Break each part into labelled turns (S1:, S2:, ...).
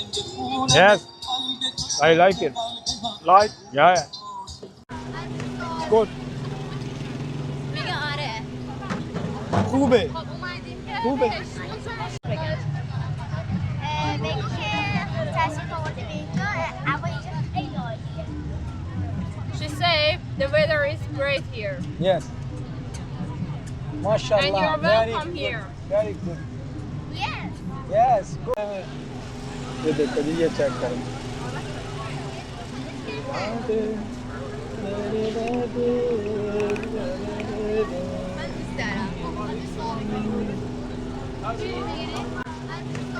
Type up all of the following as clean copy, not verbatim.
S1: Yes, I like it.
S2: Like?
S1: Yeah, yeah.
S2: It's good.
S3: میگه آره.
S2: خوبه.
S3: خب اومدیم که
S2: خوبه.
S3: بگم. بگو که تشریف آورده به اینجا هوا اینجا خیلی عالیه.
S4: She said the weather is great here.
S2: Yes. MashaAllah.
S4: And you're
S2: very
S4: welcome
S2: good.
S4: here.
S2: Very good.
S3: Yes.
S2: Yes. Good. ये देखो जी, ये check करो।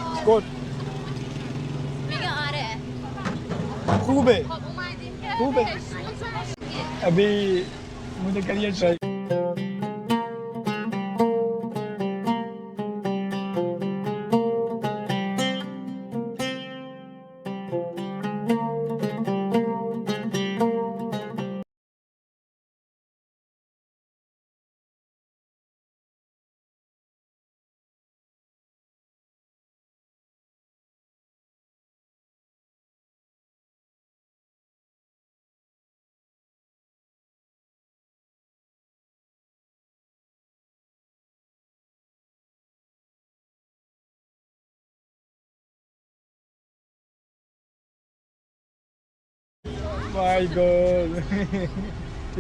S2: It's good.
S3: میگه آره.
S2: خوبه.
S3: خب اومدیم که
S2: خوبه. अभी मुझे करिए try. My God.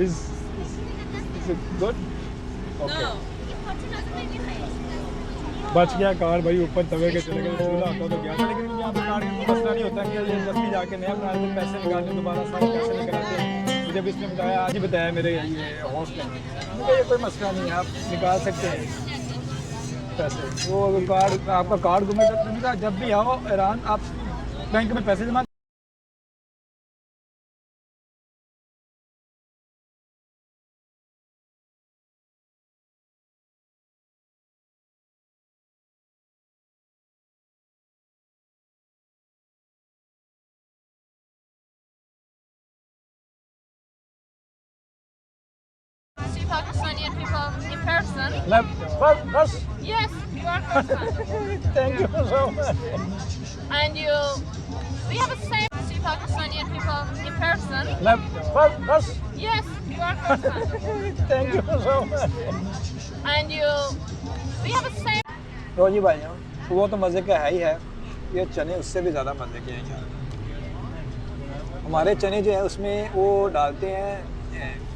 S2: is it good? Okay.
S4: No.
S2: बच गया car भाई, ऊपर तवे के चले गए, चूल्हा होता तो गया था, लेकिन यहाँ पे कार का मसला नहीं होता कि ये जल्दी जाके नया बना देते, पैसे निकालने, दोबारा सारे पैसे निकालते हैं। मुझे भी इसने बताया, आज ही बताया मेरे ये होस्ट ने, मुझे ये कोई मसला नहीं है, आप निकाल सकते हैं पैसे। वो कार्ड, आपका कार्ड गुमेगा, जब भी आओ ईरान आप बैंक में पैसे जमा।
S4: See Pakistani people in person?
S2: बस
S4: Yes, you are person.
S2: Thank you so much.
S4: And you, we have the same. See Pakistani people in person?
S2: बस
S4: Yes, you are person.
S2: Thank you so much.
S4: And you, we have the same.
S2: तो जी भाइयों, वो तो मज़े का है ही है, ये चने उससे भी ज़्यादा मज़े के हैं यार। हमारे चने जो है उसमें वो डालते हैं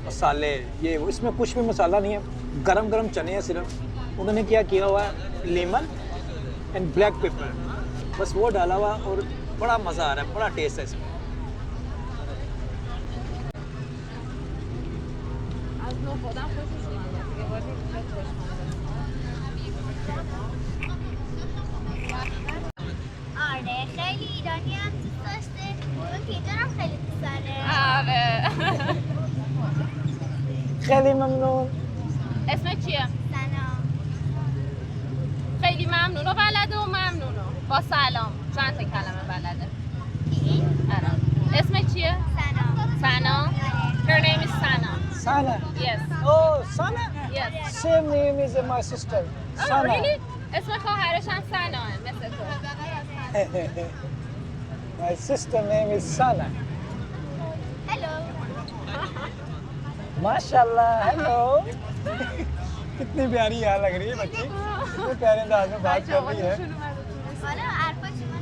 S2: मसाले, ये वो, इसमें कुछ भी मसाला नहीं है, गरम गरम चने हैं सिर्फ। उन्होंने क्या किया हुआ है, लेमन एंड ब्लैक पेपर, बस वो डाला हुआ और बड़ा मज़ा आ रहा है, बड़ा टेस्ट है इसमें।
S4: از نو خودم خوشش میاد. یه بار دیگه
S3: آره خیلی ایرانی هم دوست داشته اون پیتر هم خیلی دوست داره.
S4: آره.
S2: خیلی ممنون.
S4: اسمت چیه؟
S3: سنا.
S4: خیلی ممنون و بلده و ممنون و با سلام. چند تا کلمه بلده؟ آره. اسمت چیه؟
S3: سنا.
S4: سنا. Her name is Sana.
S2: Sana.
S4: Yes.
S2: Oh, Sana.
S4: Yes.
S2: Same name is my sister.
S4: Oh,
S2: Sana.
S4: really? اسم خواهرش هم سناه مثل تو.
S2: My sister name is Sana.
S3: Hello.
S2: माशाल्लाह, हेलो। कितनी प्यारी यहाँ लग रही है बच्ची, कितने प्यारे अंदाज में बात कर रही है।
S3: حالا حرفا شما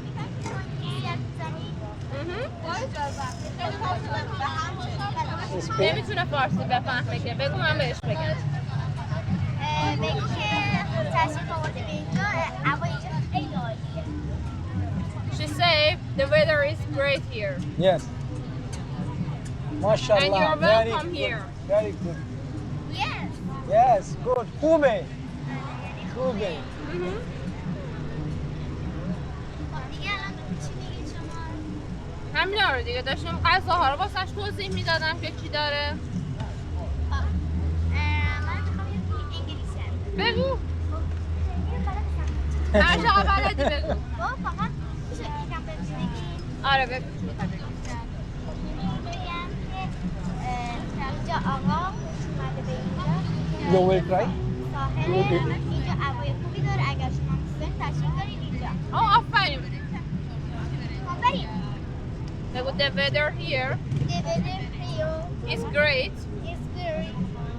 S2: इस पे
S4: نمیتونه فارسی بفهمه که بگو من بهش بگم.
S3: بگو که تشریف آورده به اینجا هوا اینجا خیلی عالیه.
S4: She said the weather is great here.
S2: Yes. माशाल्लाह.
S4: And you're
S2: very
S4: welcome
S2: good.
S4: here.
S2: Very good.
S3: Yes.
S2: Yes, good. خوبه. خوبه.
S3: دیگه الان چی میگید شما؟
S4: همینا رو دیگه داشتیم غذاها رو واسش توضیح میدادم که چی داره.
S3: من میخوام یه انگلیسی هم
S4: بگو. هر جا بلدی بگو.
S3: فقط میشه یکم بهت بگی؟
S4: آره بگو.
S3: بگم که اینجا آقا خوش اومده به اینجا.
S2: You will try?
S3: ساحل اینجا هوای خوبی داره، اگر شما دوست دارید تشریف دارید اینجا.
S4: آفرین.
S3: Bye.
S4: The weather here
S3: The weather here
S4: is great.
S3: is very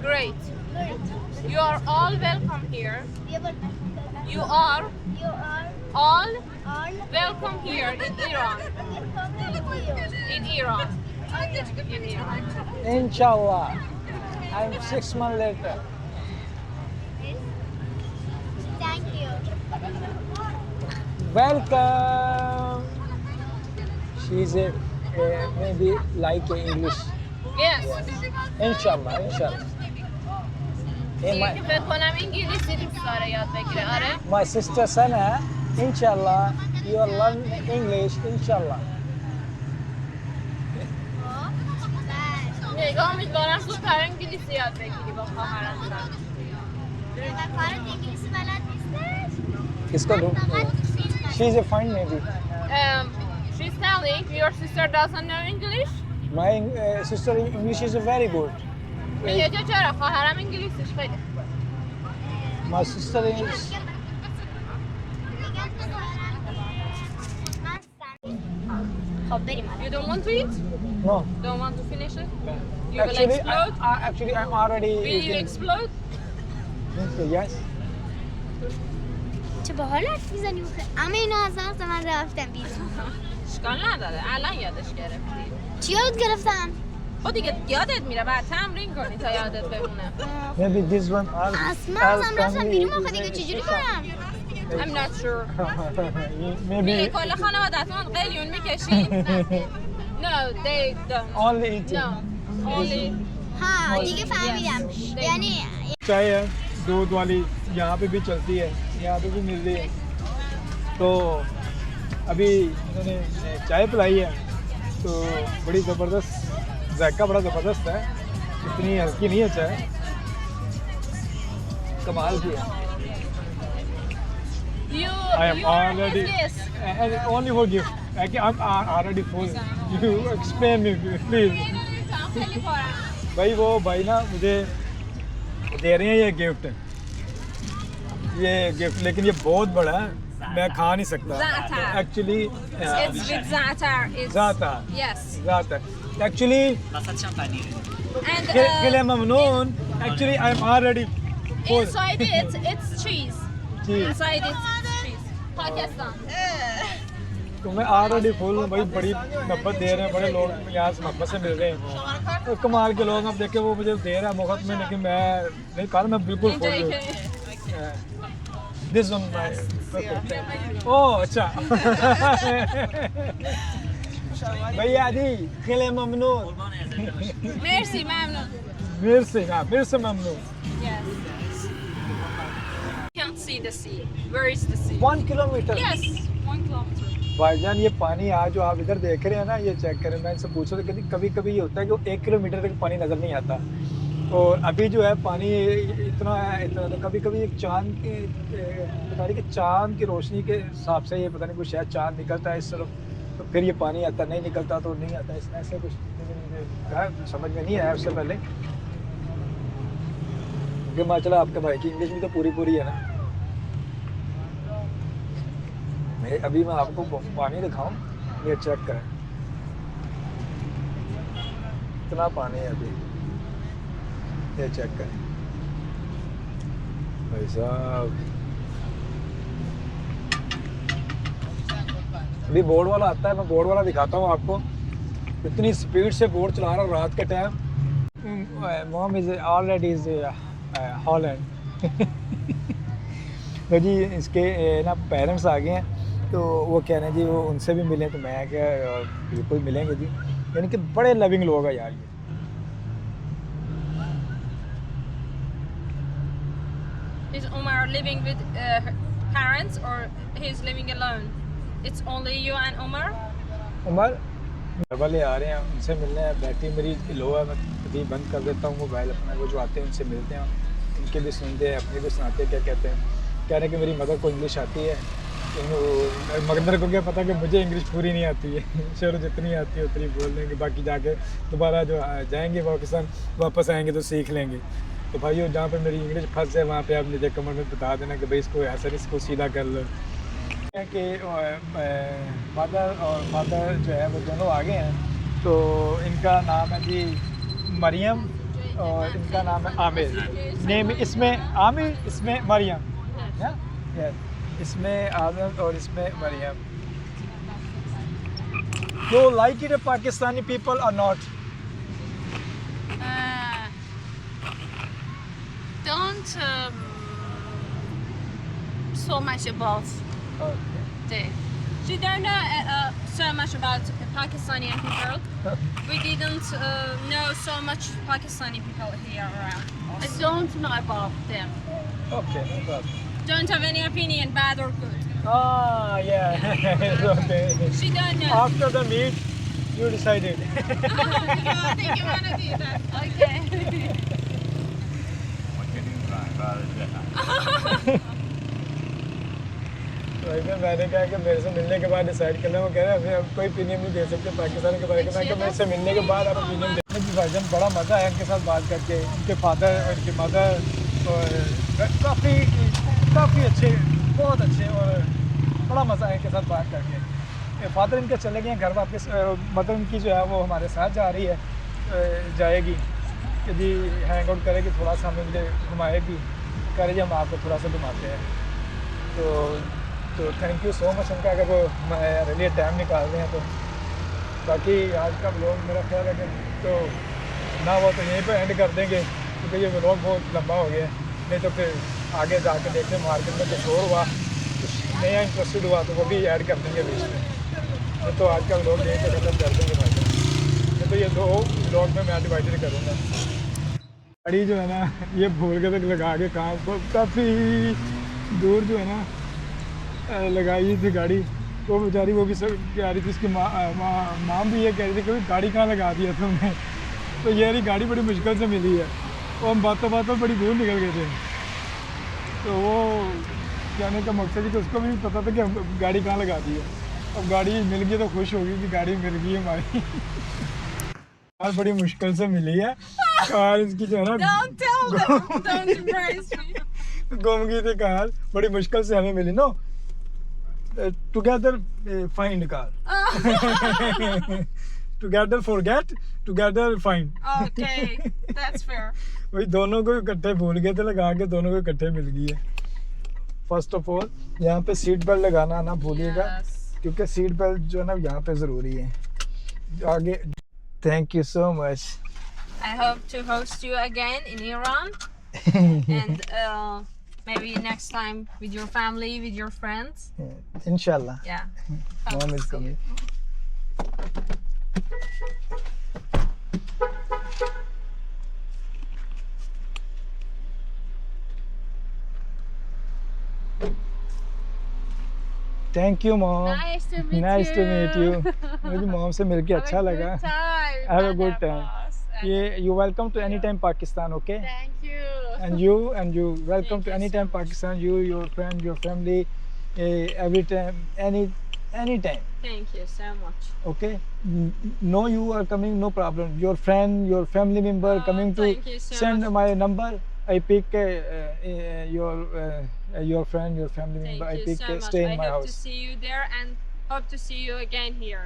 S4: Great.
S3: good.
S4: You are all welcome here.
S3: You are
S4: You are all
S3: all
S4: welcome here in Iran.
S3: welcome here.
S4: In Iran. In Iran.
S5: Inshallah. I'm 6 months later.
S3: Thank you.
S5: Welcome. She's maybe like English.
S4: Yes.
S5: Inshallah. Hey,
S4: میگه که فکر کنم انگلیسی دوست داره یاد بگیره. آره.
S5: my sister Sana, inshallah, you will learn English, inshallah.
S4: میگه امیدوارم زودتر انگلیسی یاد بگیری با خواهرم.
S3: و کارت انگلیسی بلد نیستش؟
S5: Kisko do?
S3: فقط
S5: She's a fine maybe.
S4: She's telling your sister doesn't know English.
S5: My sister English is very good.
S4: میگه که چرا خواهرم انگلیسیش خیلی خوبه.
S5: My sister is
S3: خب بریم
S4: You don't want to eat?
S5: no.
S4: Don't want to finish it? You will
S5: Actually,
S4: explode?
S5: actually, I'm already
S4: Will you
S5: eating.
S4: explode?
S5: Yes.
S3: چه باحال حرف میزنی اما اینو از دست من رفتم بیرون
S4: اشکال نداره الان یادش گرفتی.
S3: چی یاد گرفتم؟
S4: خب دیگه یادت میره بعد تمرین کنی تا یادت بمونه.
S5: Maybe this one.
S3: اصلا ازم رفتم بیرون آخه دیگه چجوری برم؟
S4: I'm not sure. میگه
S5: Maybe
S4: کل خانوادتون قلیون میکشین؟ No, they don't.
S5: only eating.
S4: No, only.
S3: ها دیگه فهمیدم یعنی
S2: चाय है दूध वाली यहाँ पे भी चलती है यहाँ पे भी मिल रही है तो अभी इन्होंने चाय पिलाई है तो बड़ी ज़बरदस्त जायका बड़ा ज़बरदस्त है इतनी हल्की नहीं है चाय कमाल की है
S4: You,
S2: I am
S4: you are
S2: already
S4: this.
S2: and only for gift I'm already full you explain me please
S4: خیلی پرم.
S2: भाई वो भाई ना मुझे दे रहे हैं ये गिफ्ट लेकिन ये बहुत बड़ा है मैं खा नहीं सकता
S4: Za'atar.
S2: Actually
S4: It's with za'atar. It's
S2: za'atar
S4: yes.
S2: Za'atar actually
S4: And
S2: किले ममनून actually I am already full
S4: inside it, it's cheese.
S2: Cheese.
S4: Inside it's cheese. Pakistan.
S2: तो मैं ऑलरेडी फुल हूँ भाई बड़ी मोहब्बत दे रहे हैं बड़े लोग यहाँ से मोहब्बत से मिल रहे हैं तो कमाल के लोग अब देखे वो मुझे दे रहा है मुफ्त में लेकिन मैं नहीं कहा मैं बिल्कुल फुल
S4: Enjoy
S2: हूँ
S4: it.
S2: दिस वन ओह अच्छा भैया जी खिले ममनून
S4: Merci, mamnun.
S2: मेरे से Mamnoon
S4: Yes. Can't see the sea. Where is the sea?
S5: 1 kilometer.
S4: Yes, 1 kilometer.
S2: भाईजान ये पानी आज जो आप इधर देख रहे हैं ना ये चेक करें मैं इनसे पूछा तो कभी कभी ये होता है कि 1 किलोमीटर तक पानी नज़र नहीं आता और अभी जो है पानी इतना है इतना तो कभी कभी एक चांद की बता रही कि चांद की रोशनी के हिसाब से ये पता नहीं कुछ शायद चांद निकलता है इस तरफ तो फिर ये पानी आता नहीं निकलता तो नहीं आता इस ऐसे कुछ मुझे समझ में नहीं आया उससे पहले क्योंकि माशाल्लाह आपके भाई की इंग्लिश भी तो पूरी है ना अभी मैं आपको पानी दिखाऊं ये चेक करें इतना पानी है अभी ये चेक करें भाई साहब अभी बोर्ड वाला आता है मैं बोर्ड वाला दिखाता हूँ आपको इतनी स्पीड से बोर्ड चला रहा हूँ रात के time mom is already is Holland तो जी इसके ना पेरेंट्स आ गए हैं तो वो कह रहे हैं जी वो उनसे भी मिलें तो मैं क्या बिल्कुल मिलेंगे जी यानी कि बड़े लविंग लोग हैं यार ये
S4: Is Omar living with her parents or he's living alone? It's only you and Omar?
S2: Umar घर वाले आ रहे हैं उनसे मिलने हैं बैटरी मेरी लो है मैं अभी बंद कर देता हूँ मोबाइल अपना वो जो आते हैं उनसे मिलते हैं उनके भी सुनते हैं अपने भी सुनाते हैं क्या कहते हैं कह रहे हैं कि मेरी मदर को इंग्लिश आती है मगर को क्या पता कि मुझे इंग्लिश पूरी नहीं आती है शुरू जितनी आती है उतनी बोल लेंगे बाकी जाके दोबारा जो जाएंगे पाकिस्तान वापस आएंगे तो सीख लेंगे तो भाइयों जहाँ पर मेरी इंग्लिश फंस है वहाँ पे आप मुझे कमेंट में बता देना कि भाई इसको ऐसा इसको सीधा कर लो कि मदर और मदर जो है वो दोनों आ गए हैं। तो इनका नाम है जी मरियम और इनका नाम है आमिर। नेम इसमें आमिर, इसमें मरियम, यस, इसमें आमिर और इसमें Maryam. Do you like it Pakistani people or not?
S4: Don't so much about
S2: Okay.
S4: She don't know so much about Pakistani people. We didn't know so much Pakistani people here around. I don't know about them.
S2: Okay, no problem.
S4: Don't have any opinion, bad or good.
S2: Ah, yeah. It's okay.
S4: She don't know.
S2: After the meet, you decided.
S4: No, I think you wanna do that. Okay.
S2: तो फिर मैंने कहा कि मेरे से मिलने के बाद डिसाइड करना। वो कह रहे हैं अब कोई ओपिनियन नहीं दे सकते पाकिस्तान के बारे में। मैं मेरे से मिलने के बाद आप ओपिनियन देने की भाईजान बड़ा मज़ा आया इनके साथ बात करके। इनके फादर और इनकी मदर और काफ़ी अच्छे, बहुत अच्छे, और बड़ा मज़ा आया इनके साथ बात करके। फादर इनके चले गए हैं घर वापस। मदर इनकी जो है वो हमारे साथ जा रही है, जाएगी कि जी हैंग आउट करेगी, थोड़ा सा हमें मुझे घुमाएगी, कह रही हम आपको थोड़ा सा घुमाते हैं। तो थैंक यू सो मच उनका, अगर वो मेरे लिए टाइम निकाल रहे हैं। तो बाकी आज का व्लॉग मेरा ख्याल है कि तो ना वो तो यहीं पे एंड कर देंगे, क्योंकि ये व्लॉग बहुत लंबा हो गया है। नहीं तो फिर आगे जाके देखते हैं मार्केट में कुछ और हुआ, कुछ नया इंटरेस्टेड हुआ तो वो भी ऐड कर देंगे बीच में। नहीं तो आज का व्लॉग यहीं पर खत्म कर देंगे भाई। नहीं तो ये 2 व्लॉग में मैं डिवाइडेड करूँगा। गाड़ी जो है ना ये भूल के तक लगा के कहाँ काफ़ी दूर जो है ना लगाई थी गाड़ी। वो बेचारी वो भी सब कह रही थी, उसकी माँ भी ये कह रही थी कि गाड़ी कहाँ लगा दिया तुमने। तो ये रही गाड़ी बड़ी मुश्किल से मिली है, और हम बातों बातों बड़ी दूर निकल गए थे। तो वो कहने का मकसद ही कि उसको भी नहीं पता था कि हम गाड़ी कहाँ लगा दी है। अब गाड़ी मिल गई तो खुश होगी कि गाड़ी मिल गई हमारी। कार बड़ी मुश्किल से मिली है। कार इसकी जो है ना
S4: Don't tell them. Don't embrace me.
S2: गुम गई थी कार, बड़ी मुश्किल से हमें मिली। No together find car, together forget, together find.
S4: Okay, that's fair.
S2: वही दोनों को इकट्ठे भूल गए थे लगा के, दोनों को इकट्ठे मिल गई है। फर्स्ट ऑफ ऑल यहाँ पे सीट बेल्ट लगाना ना भूलिएगा,
S4: Yes.
S2: क्योंकि सीट बेल्ट जो है ना यहाँ पे ज़रूरी है। आगे thank you so much.
S4: I hope to host you again in Iran, and maybe next time with your family, with your friends.
S2: इंशाल्लाह
S4: Yeah.
S2: Mom is coming. Thank you mom.
S4: Nice to meet
S2: nice to
S4: you.
S2: Meet you. मुझे mom से मिलके अच्छा लगा। Have a good time. ये you welcome to anytime Pakistan, okay?
S4: Thank you.
S2: And you welcome
S4: Thank
S2: to
S4: you
S2: anytime
S4: so much.
S2: Pakistan. You, your friend, your family, every time, anytime.
S4: Thank you so much.
S2: Okay? No, you are coming, no problem. Your friend, your family member
S4: Oh,
S2: coming to
S4: thank you so
S2: send
S4: much.
S2: my number. I pick your friend, your family
S4: Thank
S2: member. I
S4: you
S2: pick
S4: so much.
S2: stay in
S4: I
S2: my
S4: hope to
S2: house.
S4: see you there and hope to see you again here.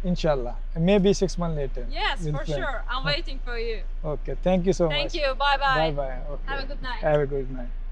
S2: Inshallah. Maybe 6 months later.
S4: Yes,
S2: We'll
S4: for
S2: plan.
S4: sure. I'm waiting for you.
S2: Okay. Thank you so much.
S4: Thank you. Bye bye.
S2: Bye bye. Okay.
S4: Have a good night.
S2: Have a good night.